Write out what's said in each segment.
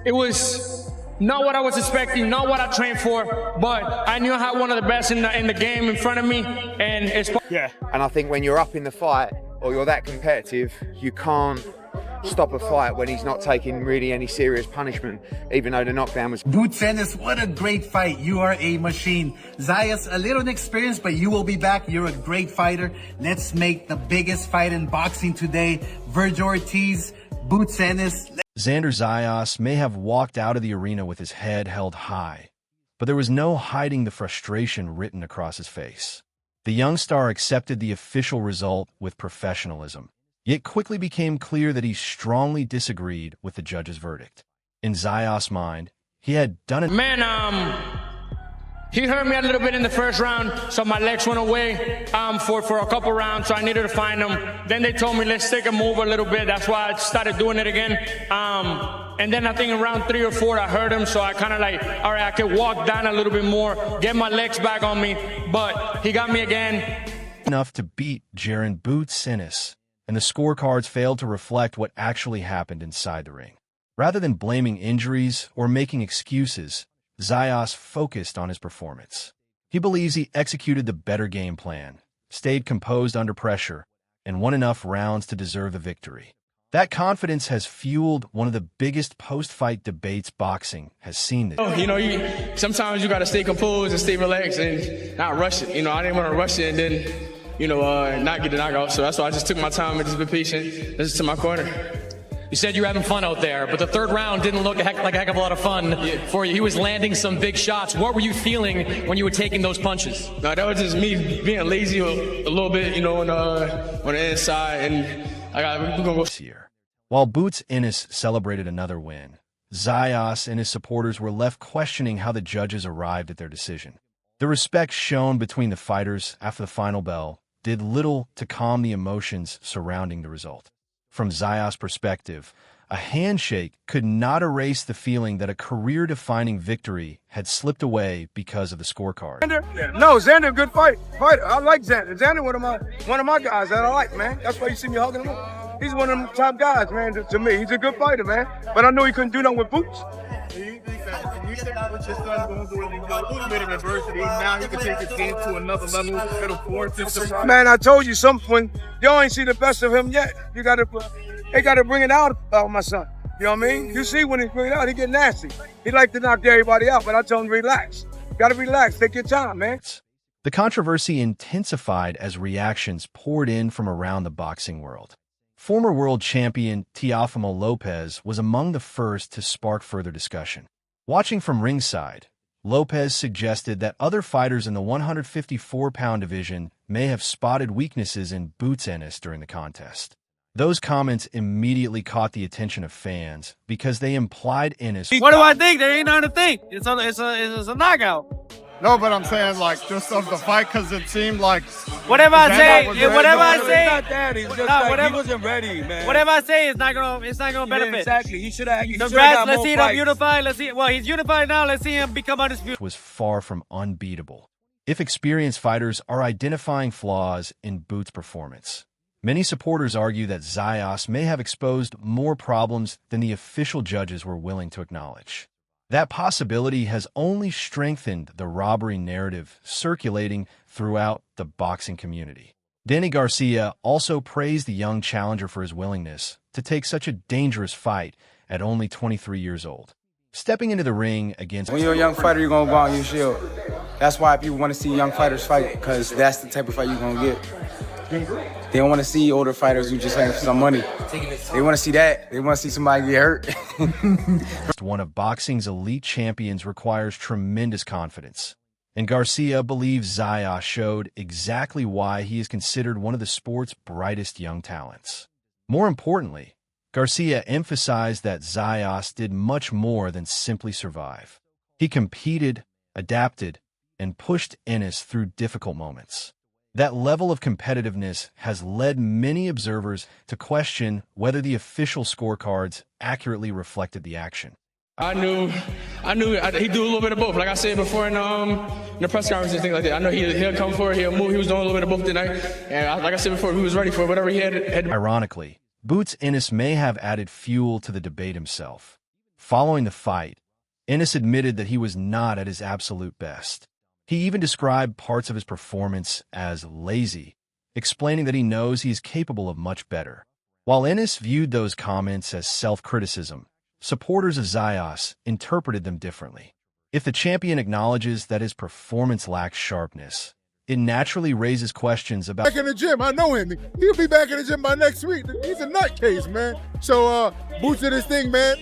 It was not what I was expecting, not what I trained for, but I knew I had one of the best in the game in front of me, and it's... Yeah. And I think when you're up in the fight, or you're that competitive, you can't stop a fight when he's not taking really any serious punishment, even though the knockdown was... Boots Ennis, what a great fight. You are a machine. Zayas, a little inexperienced, but you will be back. You're a great fighter. Let's make the biggest fight in boxing today. Vergil Ortiz, Boots Ennis. Xander Zayas may have walked out of the arena with his head held high, but there was no hiding the frustration written across his face. The young star accepted the official result with professionalism, yet quickly became clear that he strongly disagreed with the judge's verdict. In Zayas' mind, he had done it. He hurt me a little bit in the first round, so my legs went away for a couple rounds, so I needed to find them. Then they told me, let's take a move a little bit. That's why I started doing it again. And then I think in round 3 or 4, I hurt him, so I kind of like, all right, I could walk down a little bit more, get my legs back on me, but he got me again. Enough to beat Jaron Boots Ennis, and the scorecards failed to reflect what actually happened inside the ring. Rather than blaming injuries or making excuses, Zayas focused on his performance. He believes he executed the better game plan, stayed composed under pressure, and won enough rounds to deserve the victory. That confidence has fueled one of the biggest post-fight debates boxing has seen this. Sometimes you got to stay composed and stay relaxed and not rush it. I didn't want to rush it and then, not get the knockout. So that's why I just took my time and just been patient. Listen to my corner. You said you were having fun out there, but the third round didn't look like a heck of a lot of fun for you. He was landing some big shots. What were you feeling when you were taking those punches? No, that was just me being lazy a little bit, on the inside, and we're gonna go this year. While Boots Ennis celebrated another win, Zayas and his supporters were left questioning how the judges arrived at their decision. The respect shown between the fighters after the final bell did little to calm the emotions surrounding the result. From Zayas' perspective, a handshake could not erase the feeling that a career-defining victory had slipped away because of the scorecard. Xander, good fighter. I like Xander. Xander, one of my guys that I like, man. That's why you see me hugging him. He's one of them top guys, man. To me, he's a good fighter, man. But I know he couldn't do nothing with Boots. You think that what your son going through a little bit of adversity, now he can take his game to another level, it'll force him to... Man, I told you something. Y'all ain't see the best of him yet. They gotta bring it out of my son. You know what I mean? You see when he bring it out, he get nasty. He like to knock everybody out, but I tell him relax. Gotta relax, take your time, man. The controversy intensified as reactions poured in from around the boxing world. Former world champion Teofimo Lopez was among the first to spark further discussion. Watching from ringside, Lopez suggested that other fighters in the 154-pound division may have spotted weaknesses in Boots Ennis during the contest. Those comments immediately caught the attention of fans because they implied Ennis... What do I think? There ain't nothing to think. It's a knockout. No, but I'm saying, just of the fight, because it seemed like... Whatever I say, It's not that. He's just he wasn't ready, man. Whatever I say is not gonna benefit. Yeah, exactly. He should have. Congrats. Let's see him unified. Well, he's unified now. Let's see him become undisputed. ...was far from unbeatable. If experienced fighters are identifying flaws in Boots' performance, many supporters argue that Zayas may have exposed more problems than the official judges were willing to acknowledge. That possibility has only strengthened the robbery narrative circulating throughout the boxing community. Danny Garcia also praised the young challenger for his willingness to take such a dangerous fight at only 23 years old. Stepping into the ring against... When you're a young fighter, you're going to go out and you shield. That's why people want to see young fighters fight, because that's the type of fight you're going to get. They don't want to see older fighters who just have some money. They want to see that. They want to see somebody get hurt. One of boxing's elite champions requires tremendous confidence, and Garcia believes Zayas showed exactly why he is considered one of the sport's brightest young talents. More importantly, Garcia emphasized that Zayas did much more than simply survive. He competed, adapted, and pushed Ennis through difficult moments. That level of competitiveness has led many observers to question whether the official scorecards accurately reflected the action. I knew he'd do a little bit of both. Like I said before in the press conference and things like that. I know he'll come forward, he'll move. He was doing a little bit of both tonight. And like I said before, he was ready for whatever he had. Ironically, Boots Ennis may have added fuel to the debate himself. Following the fight, Ennis admitted that he was not at his absolute best. He even described parts of his performance as lazy, explaining that he knows he is capable of much better. While Ennis viewed those comments as self-criticism, supporters of Zayas interpreted them differently. If the champion acknowledges that his performance lacks sharpness, it naturally raises questions about back in the gym. I know him. He'll be back in the gym by next week. He's a nutcase, man. So, Boots in this thing, man.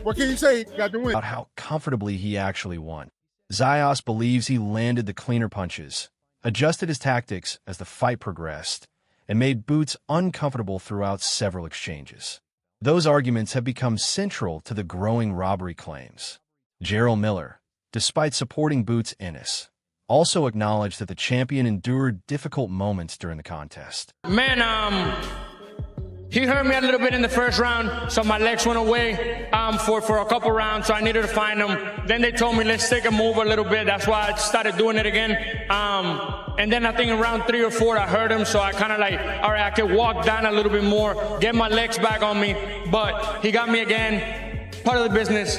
What can you say? Got to win. About how comfortably he actually won. Zayas believes he landed the cleaner punches, adjusted his tactics as the fight progressed, and made Boots uncomfortable throughout several exchanges. Those arguments have become central to the growing robbery claims. Jaron Miller, despite supporting Boots Ennis, also acknowledged that the champion endured difficult moments during the contest. Man, he hurt me a little bit in the first round, so my legs went away for a couple rounds, so I needed to find them. Then they told me, let's take a move a little bit. That's why I started doing it again. And then I think in round 3 or 4, I hurt him, so I kind of like, all right, I could walk down a little bit more, get my legs back on me, but he got me again. Part of the business.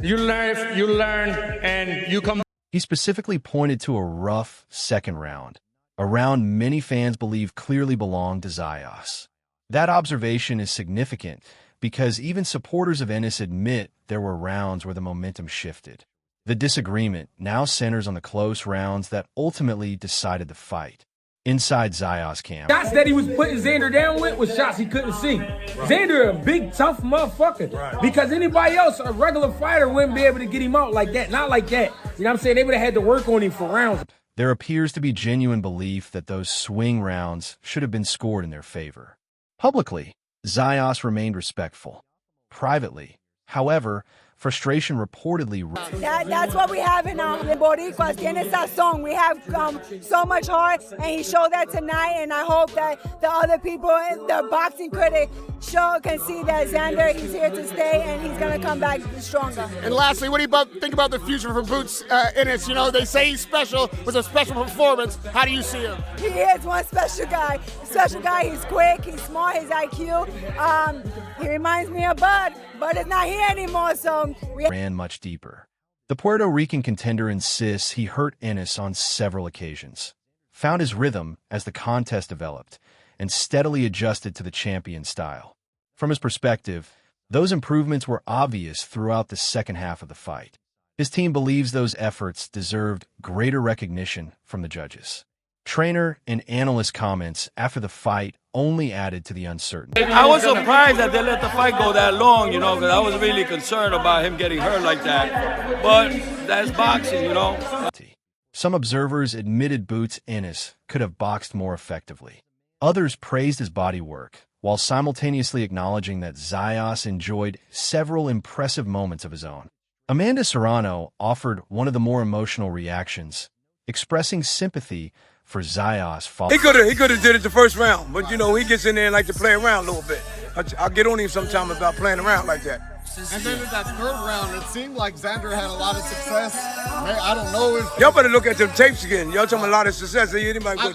You learn, and you come. He specifically pointed to a rough second round, a round many fans believe clearly belonged to Zayas. That observation is significant because even supporters of Ennis admit there were rounds where the momentum shifted. The disagreement now centers on the close rounds that ultimately decided the fight. Inside Zayas' camp, shots that he was putting Xander down with was shots he couldn't see. Xander, a big, tough motherfucker. Because anybody else, a regular fighter, wouldn't be able to get him out like that. Not like that. You know what I'm saying? They would have had to work on him for rounds. There appears to be genuine belief that those swing rounds should have been scored in their favor. Publicly, Zayas remained respectful. Privately, however, frustration reportedly. That's what we have in Boricuas. Tiene sazón. We have so much heart, and he showed that tonight. And I hope that the other people, the boxing critic, can see that Xander, he's here to stay, and he's gonna come back stronger. And lastly, what do you think about the future for Boots Ennis? You know, they say he's special. It was a special performance. How do you see him? He is one special guy. Special guy. He's quick. He's smart. His IQ. He reminds me of Bud. Bud is not here anymore, so we ran much deeper. The Puerto Rican contender insists he hurt Ennis on several occasions, found his rhythm as the contest developed, and steadily adjusted to the champion's style. From his perspective, those improvements were obvious throughout the second half of the fight. His team believes those efforts deserved greater recognition from the judges. Trainer and analyst comments after the fight only added to the uncertainty. I was surprised that they let the fight go that long, you know, because I was really concerned about him getting hurt like that. But that's boxing, you know. Some observers admitted Boots Ennis could have boxed more effectively. Others praised his body work, while simultaneously acknowledging that Zayas enjoyed several impressive moments of his own. Amanda Serrano offered one of the more emotional reactions, expressing sympathy for Zayas. He could have did it the first round, but you know, he gets in there and like to play around a little bit. I'll get on him sometime about playing around like that. And then in that third round, it seemed like Xander had a lot of success. I don't know if... Y'all better look at them tapes again. Y'all talking a lot of success.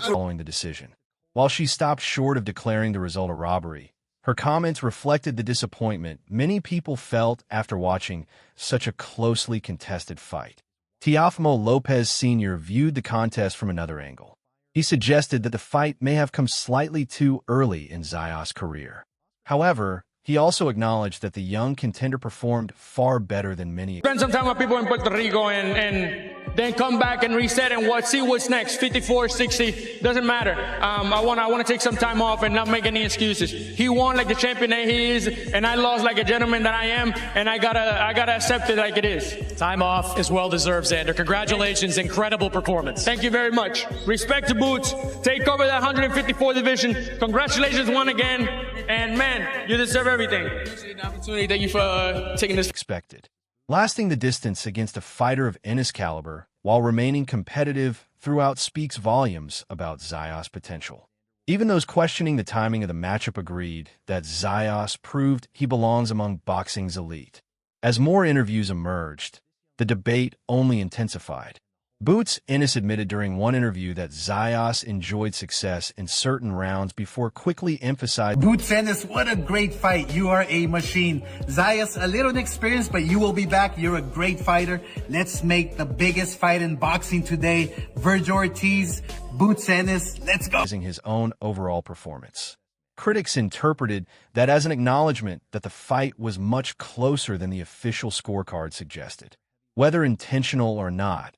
Following the decision. While she stopped short of declaring the result a robbery, her comments reflected the disappointment many people felt after watching such a closely contested fight. Teofimo Lopez Sr. viewed the contest from another angle. He suggested that the fight may have come slightly too early in Zayas' career. However, he also acknowledged that the young contender performed far better than many. Spend some time with people in Puerto Rico and then come back and reset and see what's next. 54, 60, doesn't matter. I want to take some time off and not make any excuses. He won like the champion that he is, and I lost like a gentleman that I am, and I gotta accept it like it is. Time off is well deserved, Xander. Congratulations, incredible performance. Thank you very much. Respect to Boots. Take over that 154 division. Congratulations once again, and man, you deserve everything. Appreciate the opportunity. Thank you for taking this. Expected. Lasting the distance against a fighter of Ennis caliber while remaining competitive throughout speaks volumes about Zayas' potential. Even those questioning the timing of the matchup agreed that Zayas proved he belongs among boxing's elite. As more interviews emerged, the debate only intensified. Boots Ennis admitted during one interview that Zayas enjoyed success in certain rounds before quickly emphasizing, Boots Ennis, what a great fight. You are a machine. Zayas, a little inexperienced, but you will be back. You're a great fighter. Let's make the biggest fight in boxing today. Virgil Ortiz, Boots Ennis, let's go. his own overall performance. Critics interpreted that as an acknowledgement that the fight was much closer than the official scorecard suggested. Whether intentional or not,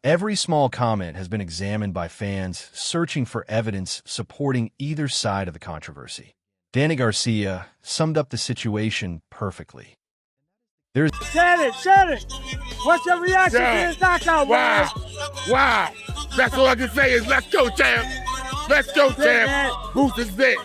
every small comment has been examined by fans searching for evidence supporting either side of the controversy. Danny Garcia summed up the situation perfectly. Shut it! What's your reaction to this knockout? Wow! That's all I can say is let's go, champ! Let's go, champ! Boots is it!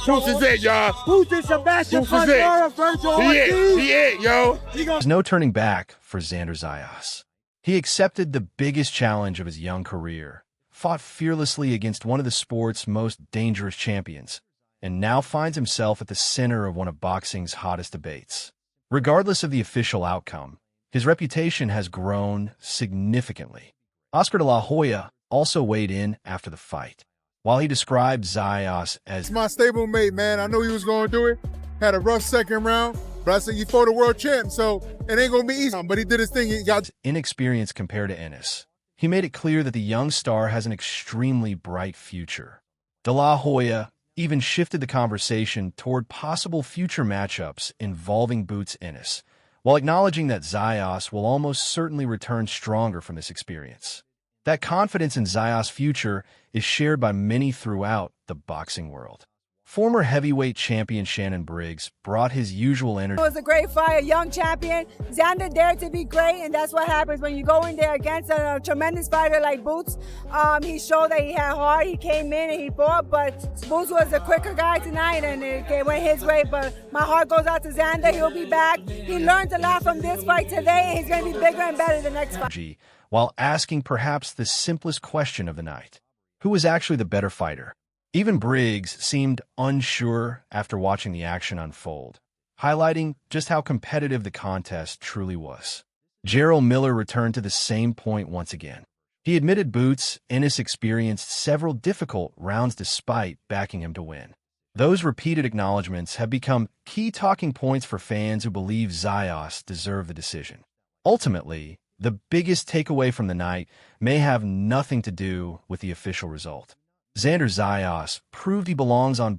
Boots is it, y'all! Boots is Sebastian Boots is it! Virgil He it, yo! There's no turning back for Xander Zayas. He accepted the biggest challenge of his young career, fought fearlessly against one of the sport's most dangerous champions, and now finds himself at the center of one of boxing's hottest debates. Regardless of the official outcome, his reputation has grown significantly. Oscar de la Hoya also weighed in after the fight. While he described Zayas as my stablemate, man, I knew he was going to do it. Had a rough second round, but I said he fought a world champ, so it ain't going to be easy. But he did his thing. He got inexperienced compared to Ennis. He made it clear that the young star has an extremely bright future. De la Hoya even shifted the conversation toward possible future matchups involving Boots Ennis, while acknowledging that Zayas will almost certainly return stronger from this experience. That confidence in Zayas' future is shared by many throughout the boxing world. Former heavyweight champion Shannon Briggs brought his usual energy. It was a great fight, a young champion. Xander dared to be great, and that's what happens when you go in there against a tremendous fighter like Boots. He showed that he had heart. He came in and he fought, but Boots was a quicker guy tonight, and it went his way. But my heart goes out to Xander. He'll be back. He learned a lot from this fight today, and he's going to be bigger and better the next fight. While asking perhaps the simplest question of the night: who was actually the better fighter? Even Briggs seemed unsure after watching the action unfold, highlighting just how competitive the contest truly was. Jaron Miller returned to the same point once again. He admitted Boots Ennis experienced several difficult rounds despite backing him to win. Those repeated acknowledgments have become key talking points for fans who believe Zayas deserved the decision. Ultimately, the biggest takeaway from the night may have nothing to do with the official result. Xander Zayas proved he belongs on